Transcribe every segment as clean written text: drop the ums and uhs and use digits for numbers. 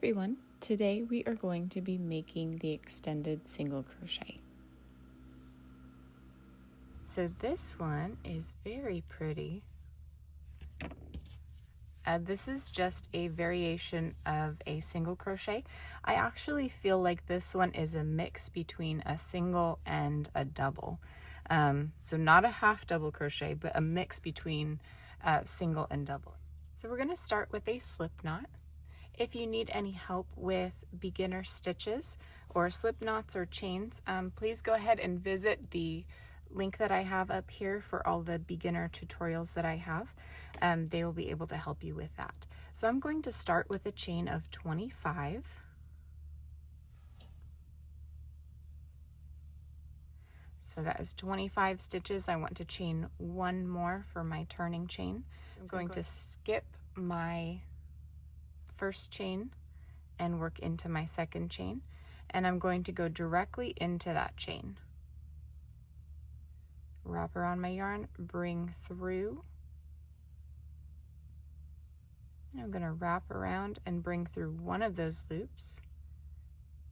everyone, today we are going to be making the extended single crochet. So this one is very pretty. This is just a variation of a single crochet. I actually feel like this one is a mix between a single and a double. So not a half double crochet, but a mix between single and double. So we're going to start with a slip knot. If you need any help with beginner stitches or slip knots or chains, please go ahead and visit the link that I have up here for all the beginner tutorials that I have. They will be able to help you with that. So I'm going to start with a chain of 25. So that is 25 stitches. I want to chain one more for my turning chain. I'm going to skip my first chain and work into my second chain, and I'm going to go directly into that chain. Wrap around my yarn, bring through. And I'm going to wrap around and bring through one of those loops,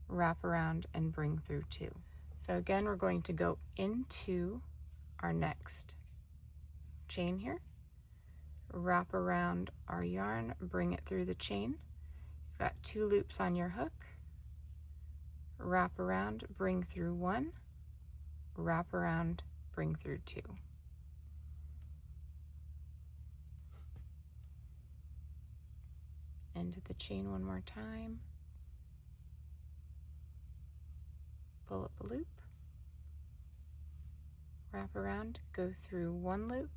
wrap around and bring through two. So again, we're going to go into our next chain here, wrap around our yarn, bring it through the chain. You've got two loops on your hook, wrap around, bring through one, wrap around, bring through two. Into the chain one more time, pull up a loop, wrap around, go through one loop,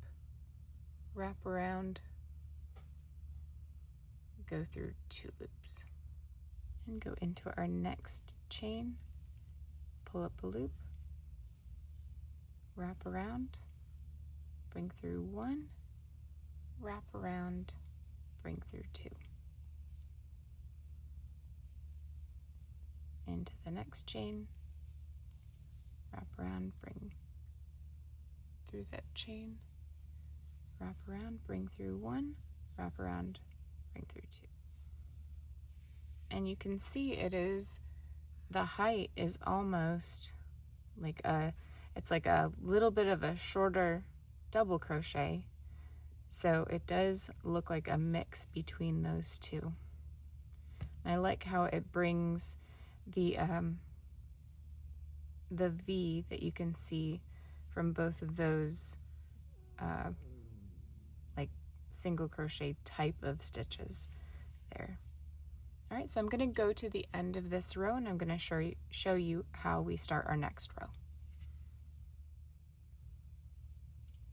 wrap around, go through two loops, and go into our next chain, pull up a loop, wrap around, bring through one, wrap around, bring through two. Into the next chain, wrap around, bring through that chain, wrap around, bring through one, wrap around, bring through two. And you can see the height is almost like it's like a little bit of a shorter double crochet. So it does look like a mix between those two. And I like how it brings the V that you can see from both of those like single crochet type of stitches there. All right, so I'm going to go to the end of this row and I'm going to show you how we start our next row.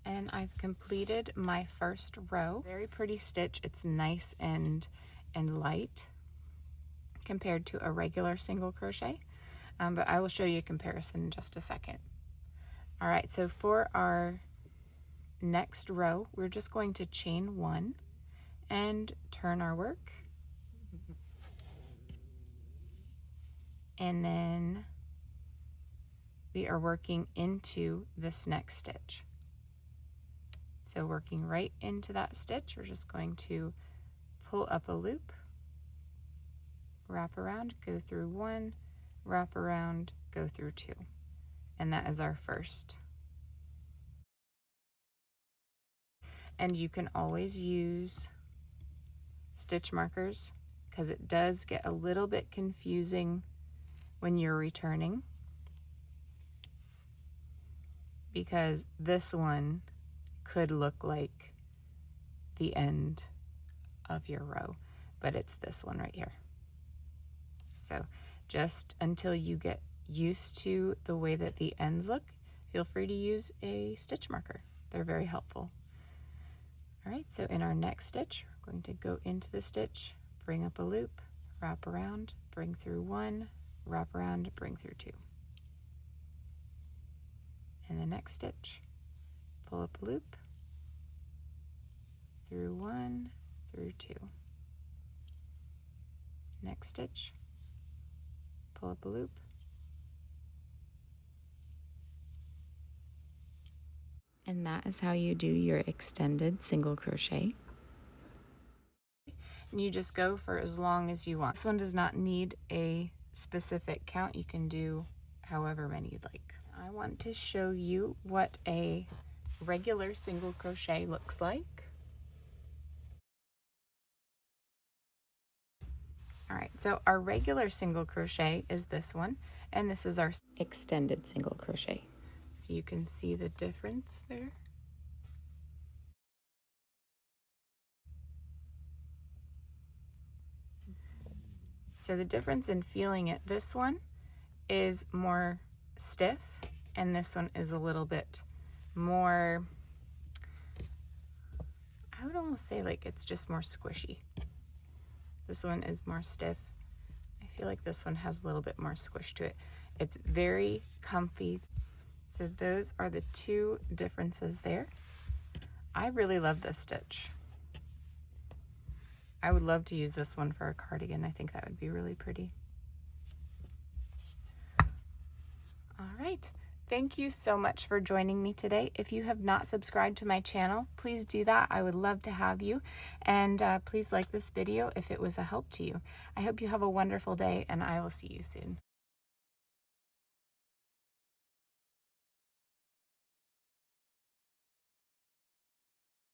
And I've completed my first row. Very pretty stitch. It's nice and light compared to a regular single crochet, but I will show you a comparison in just a second. All right, so for our next row, we're just going to chain one and turn our work. And then we are working into this next stitch. So working right into that stitch, we're just going to pull up a loop, wrap around, go through one, wrap around, go through two. And that is our first. And you can always use stitch markers because it does get a little bit confusing when you're returning, because this one could look like the end of your row, but it's this one right here. So just until you get used to the way that the ends look, feel free to use a stitch marker. They're very helpful. All right, so in our next stitch, we're going to go into the stitch, bring up a loop, wrap around, bring through one, wrap around, bring through two. In the next stitch, pull up a loop, through one, through two. Next stitch, pull up a loop, and that is how you do your extended single crochet. You just go for as long as you want. This one does not need a specific count. You can do however many you'd like. I want to show you what a regular single crochet looks like. All right, so our regular single crochet is this one, and this is our extended single crochet. So you can see the difference there. So the difference in feeling it, this one is more stiff, and this one is a little bit more, I would almost say like it's just more squishy. This one is more stiff. I feel like this one has a little bit more squish to it. It's very comfy. So those are the two differences there. I really love this stitch. I would love to use this one for a cardigan. I think that would be really pretty. All right. Thank you so much for joining me today. If you have not subscribed to my channel, please do that. I would love to have you. And please like this video if it was a help to you. I hope you have a wonderful day, and I will see you soon.